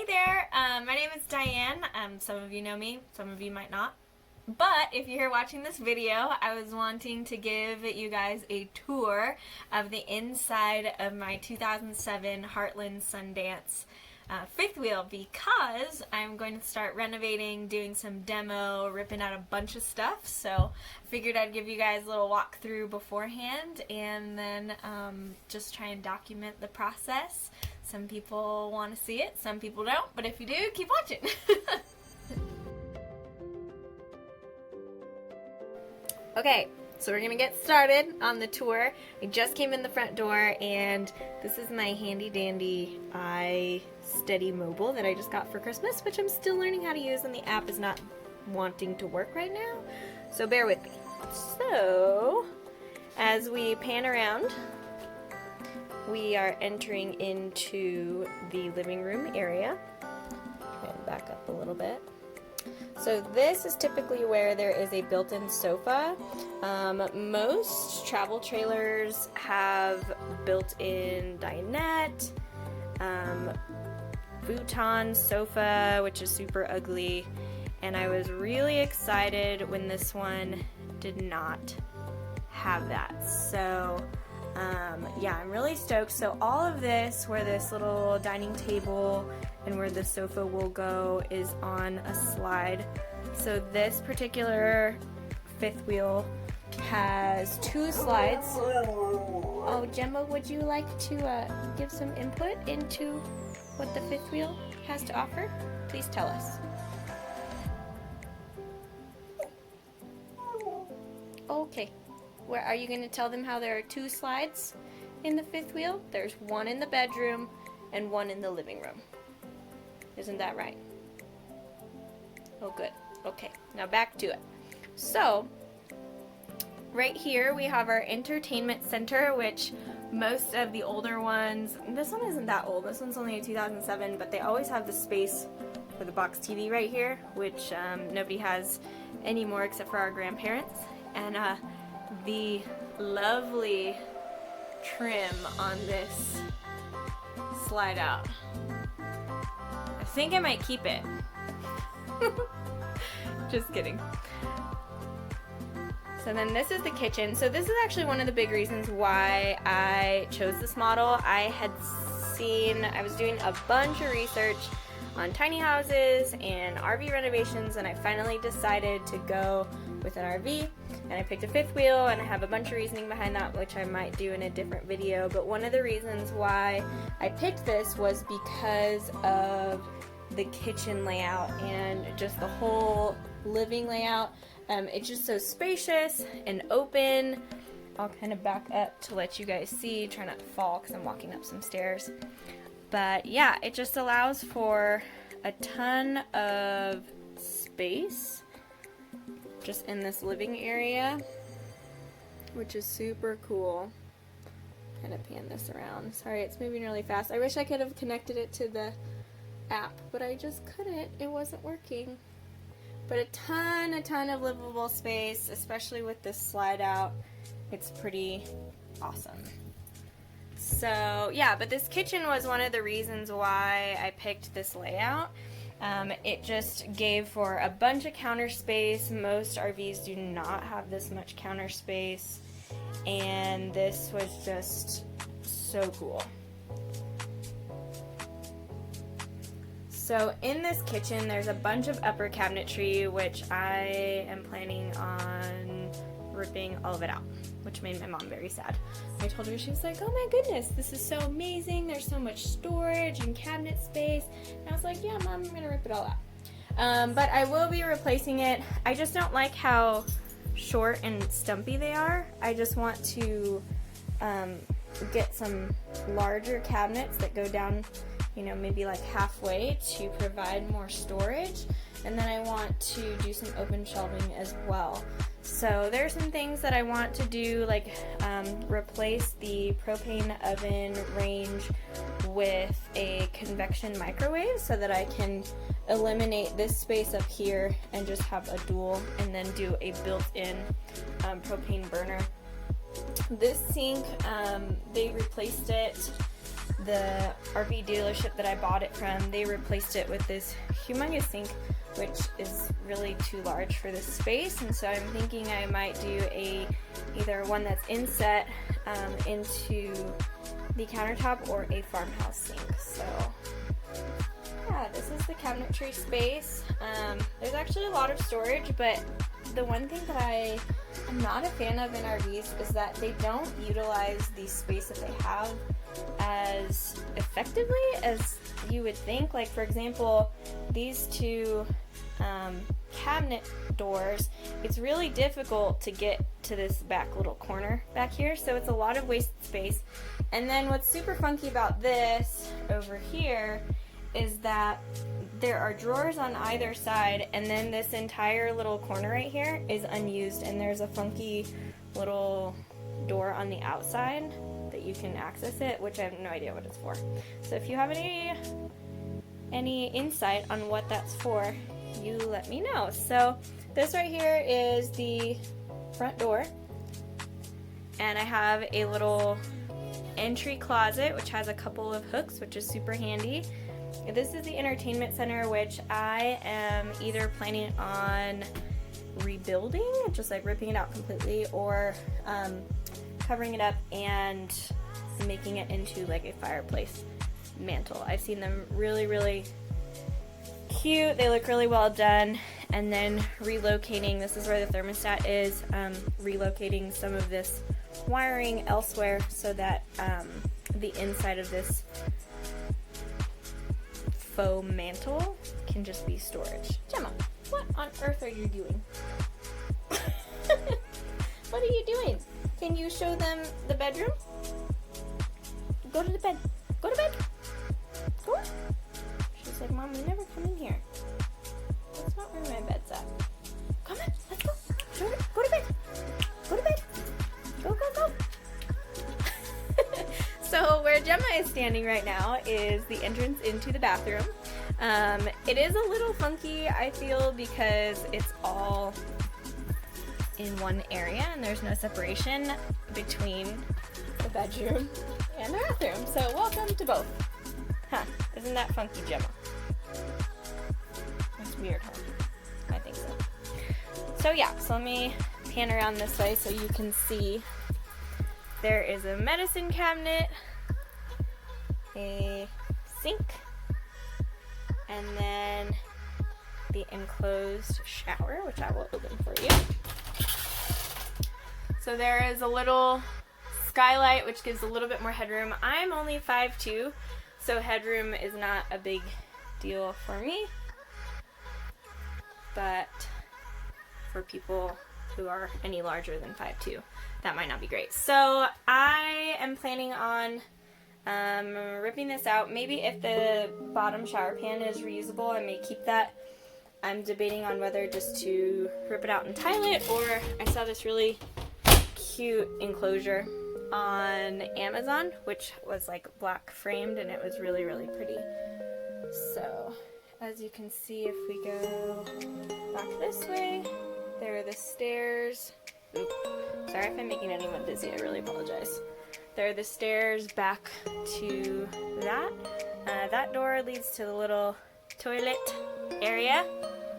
there, my name is Diane. Some of you know me, some of you might not. But if you're here watching this video, I was wanting to give you guys a tour of the inside of my 2007 Heartland Sundance fifth wheel because I'm going to start renovating, doing some demo, ripping out a bunch of stuff. So I figured I'd give you guys a little walkthrough beforehand and then just try and document the process. Some people want to see it, some people don't, but if you do, keep watching. Okay, so we're gonna get started on the tour. I just came in the front door and this is my handy dandy iSteady mobile that I just got for Christmas, which I'm still learning how to use and the app is not wanting to work right now, so bear with me. So, as we pan around, we are entering into the living room area. Try and back up a little bit. So this is typically where there is a built-in sofa. Most travel trailers have built-in dinette, futon sofa, which is super ugly, and I was really excited when this one did not have that. So yeah, I'm really stoked. So all of this, where this little dining table and where the sofa will go, is on a slide. So this particular fifth wheel has two slides. Oh, Gemma, would you like to give some input into what the fifth wheel has to offer? Please tell us. Okay. Where are you going to tell them how there are two slides in the fifth wheel? There's one in the bedroom and one in the living room. Isn't that right? Oh, good. Okay, now back to it. So, right here we have our entertainment center, which most of the older ones, this one isn't that old, this one's only a 2007, but they always have the space for the box TV right here, which nobody has anymore except for our grandparents. And the lovely trim on this slide out. I think I might keep it. Just kidding. So then this is the kitchen. So this is actually one of the big reasons why I chose this model. I was doing a bunch of research on tiny houses and RV renovations, and I finally decided to go with an RV, and I picked a fifth wheel, and I have a bunch of reasoning behind that, which I might do in a different video. But one of the reasons why I picked this was because of the kitchen layout and just the whole living layout. It's just so spacious and open. I'll kind of back up to let you guys see, try not to fall because I'm walking up some stairs. But yeah, it just allows for a ton of space just in this living area, which is super cool. Kind of pan this around. Sorry, it's moving really fast. I wish I could have connected it to the app, but I just couldn't. It wasn't working. But a ton of livable space, especially with this slide out. It's pretty awesome. So yeah, but this kitchen was one of the reasons why I picked this layout. It just gave for a bunch of counter space. Most RVs do not have this much counter space, and this was just so cool. So in this kitchen there's a bunch of upper cabinetry, which I am planning on ripping all of it out, which made my mom very sad. I told her, she was like, oh my goodness, this is so amazing, there's so much storage and cabinet space. And I was like, yeah, Mom, I'm gonna rip it all out. But I will be replacing it. I just don't like how short and stumpy they are. I just want to get some larger cabinets that go down, you know, maybe like halfway to provide more storage. And then I want to do some open shelving as well. So there's some things that I want to do, like replace the propane oven range with a convection microwave so that I can eliminate this space up here and just have a dual, and then do a built-in propane burner. This sink, they replaced it the RV dealership that I bought it from, they replaced it with this humongous sink, which is really too large for this space, and so I'm thinking I might do either one that's inset into the countertop or a farmhouse sink. So yeah, this is the cabinetry space. There's actually a lot of storage, but the one thing that I am not a fan of in RVs is that they don't utilize the space that they have as effectively as you would think. Like, for example, these two cabinet doors, it's really difficult to get to this back little corner back here, so it's a lot of wasted space. And then what's super funky about this over here is that there are drawers on either side, and then this entire little corner right here is unused, and there's a funky little door on the outside that you can access it, which I have no idea what it's for. So if you have any insight on what that's for, you let me know. So this right here is the front door, and I have a little entry closet which has a couple of hooks, which is super handy. This is the entertainment center, which I am either planning on rebuilding, just like ripping it out completely, or covering it up and making it into like a fireplace mantle. I've seen them really cute. They look really well done. And then relocating, this is where the thermostat is, relocating some of this wiring elsewhere so that the inside of this faux mantle can just be storage. Gemma, what on earth are you doing? What are you doing? Can you show them the bedroom? Go to the bed. Go to bed. Go on. She's like, Mom, you never come in here. That's not where my bed's at. Come on, let's go. Go to bed. Go to bed. Go. So where Gemma is standing right now is the entrance into the bathroom. It is a little funky, I feel, because it's all in one area and there's no separation between the bedroom and the bathroom. So welcome to both. Huh, isn't that funky, Gemma? That's weird, huh? I think so. So yeah, so let me pan around this way so you can see. There is a medicine cabinet, a sink, and then the enclosed shower, which I will open for you. So there is a little skylight, which gives a little bit more headroom. I'm only 5'2", so headroom is not a big deal for me, but for people who are any larger than 5'2", that might not be great. So I am planning on ripping this out. Maybe if the bottom shower pan is reusable, I may keep that. I'm debating on whether just to rip it out and tile it, or I saw this really cute enclosure on Amazon, which was like black framed, and it was really pretty. So as you can see, if we go back this way, there are the stairs. Oops. Sorry if I'm making anyone dizzy, I really apologize. There are the stairs back to that. That door leads to the little toilet area.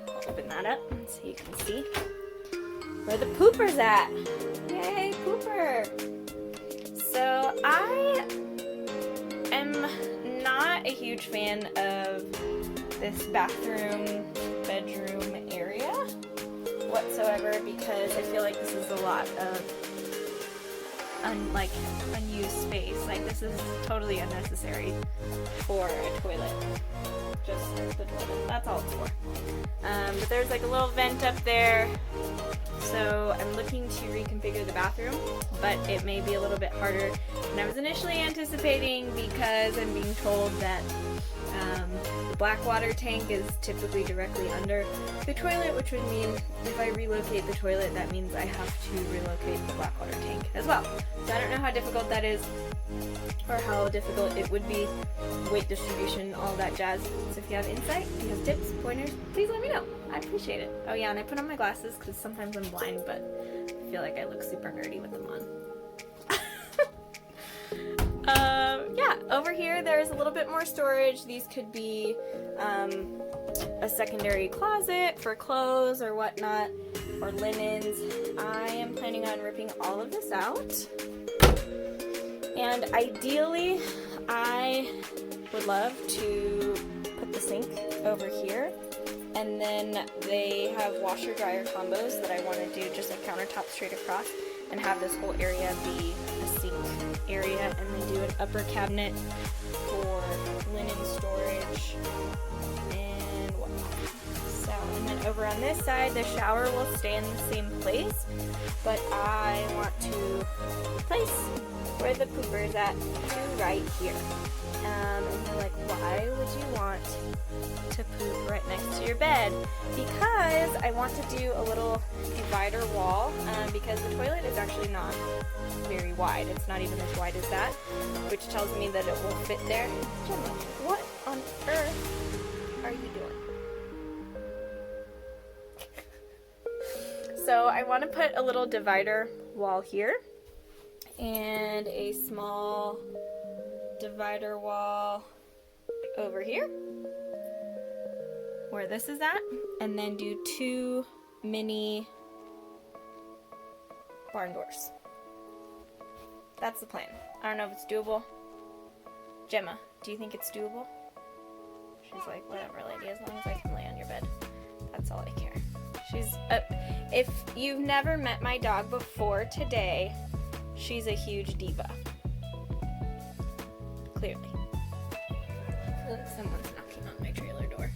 I'll open that up so you can see where the pooper's at. Yay, pooper! So I am not a huge fan of this bathroom, bedroom area whatsoever, because I feel like this is a lot of unused space. Like, this is totally unnecessary for a toilet. Just the toilet. That's all it's for. But there's like a little vent up there, so I'm looking to reconfigure the bathroom, but it may be a little bit harder than I was initially anticipating, because I'm being told that the black water tank is typically directly under the toilet, which would mean if I relocate the toilet, that means I have to relocate the black water tank as well. So I don't know how difficult that is, or how difficult it would be, weight distribution, all that jazz. So if you have insight, if you have tips, pointers, please let me know. I appreciate it. Oh yeah, and I put on my glasses because sometimes I'm blind, but I feel like I look super nerdy with them on. yeah, over here there's a little bit more storage. These could be a secondary closet for clothes or whatnot, or linens. I am planning on ripping all of this out. And ideally, I would love to put the sink over here. And then they have washer dryer combos that I want to do just a countertop straight across and have this whole area be a sink area, and then do an upper cabinet for linen storage and whatnot. So, and then over on this side, the shower will stay in the same place, but I want to place where the pooper is at to right here. And you're like, why would you want to poop right next to your bed? Because I want to do a little divider wall, because the toilet is actually not very wide. It's not even as wide as that, which tells me that it will fit there. Gemma, what on earth are you doing? So I want to put a little divider wall here and a small divider wall over here where this is at, and then do 2 mini barn doors. That's the plan. I don't know if it's doable. Gemma, do you think it's doable? She's like, whatever, lady, as long as I can lay on your bed. That's all I care. She's if you've never met my dog before today, she's a huge diva. Clearly. Look, someone's knocking on my trailer door.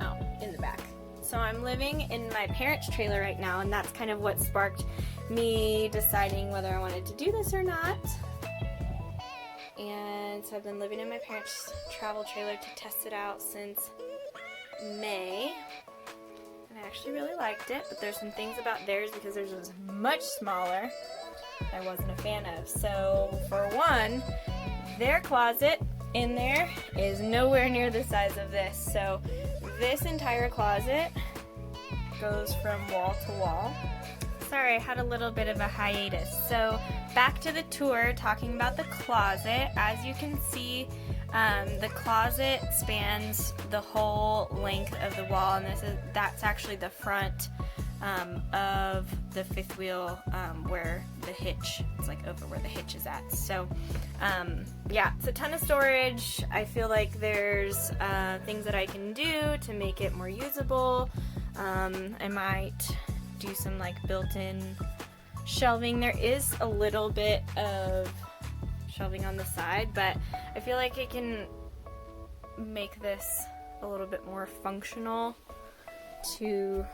Out in the back. So I'm living in my parents' trailer right now, and that's kind of what sparked me deciding whether I wanted to do this or not. And so I've been living in my parents' travel trailer to test it out since May. And I actually really liked it, but there's some things about theirs, because theirs was much smaller, I wasn't a fan of. So for one, their closet in there is nowhere near the size of this. So this entire closet goes from wall to wall. Sorry, I had a little bit of a hiatus. So back to the tour, talking about the closet. As you can see, the closet spans the whole length of the wall, and that's actually the front of the fifth wheel, where the hitch, it's like over where the hitch is at. So yeah, it's a ton of storage. I feel like there's things that I can do to make it more usable. I might do some like built-in shelving. There is a little bit of shelving on the side, but I feel like it can make this a little bit more functional to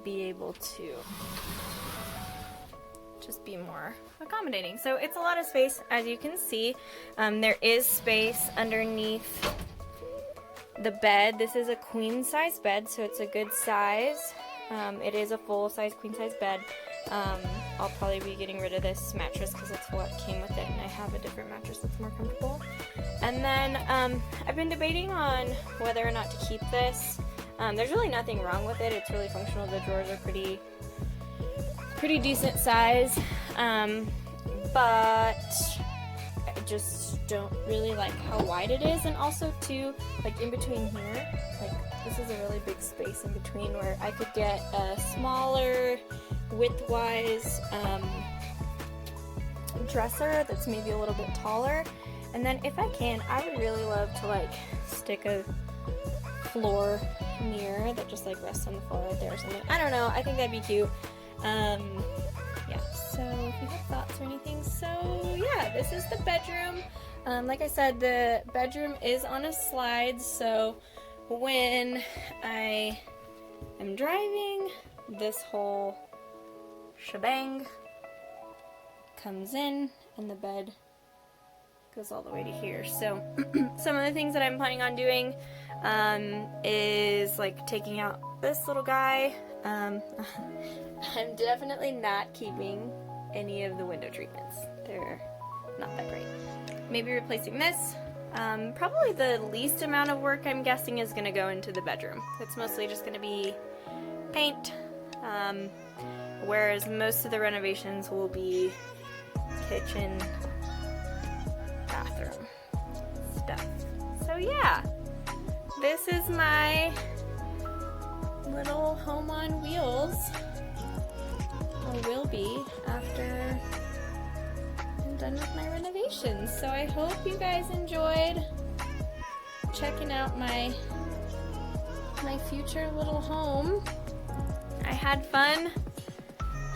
be able to just be more accommodating. So it's a lot of space, as you can see. There is space underneath the bed. This is a queen size bed, so it's a good size. It is a full-size queen-size bed. I'll probably be getting rid of this mattress because it's what came with it, and I have a different mattress that's more comfortable. And then I've been debating on whether or not to keep this. There's really nothing wrong with it. It's really functional. The drawers are pretty decent size, but I just don't really like how wide it is. And also too, like in between here, like this is a really big space in between where I could get a smaller width-wise dresser that's maybe a little bit taller. And then if I can, I would really love to like stick a floor mirror that just like rests on the floor right there or something. I don't know, I think that'd be cute. Yeah, so if you have thoughts or anything. So yeah, this is the bedroom. Like I said, the bedroom is on a slide, so when I am driving, this whole shebang comes in and the bed goes all the way to here. So some of the things that I'm planning on doing is like taking out this little guy. I'm definitely not keeping any of the window treatments. They're not that great. Maybe replacing this. Probably the least amount of work I'm guessing is going to go into the bedroom. It's mostly just going to be paint, whereas most of the renovations will be kitchen, bathroom. stuff. So yeah, this is my little home on wheels, or will be after I'm done with my renovations. So I hope you guys enjoyed checking out my future little home. I had fun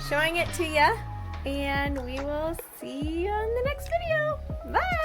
showing it to you, and we will see you on the next video. Bye!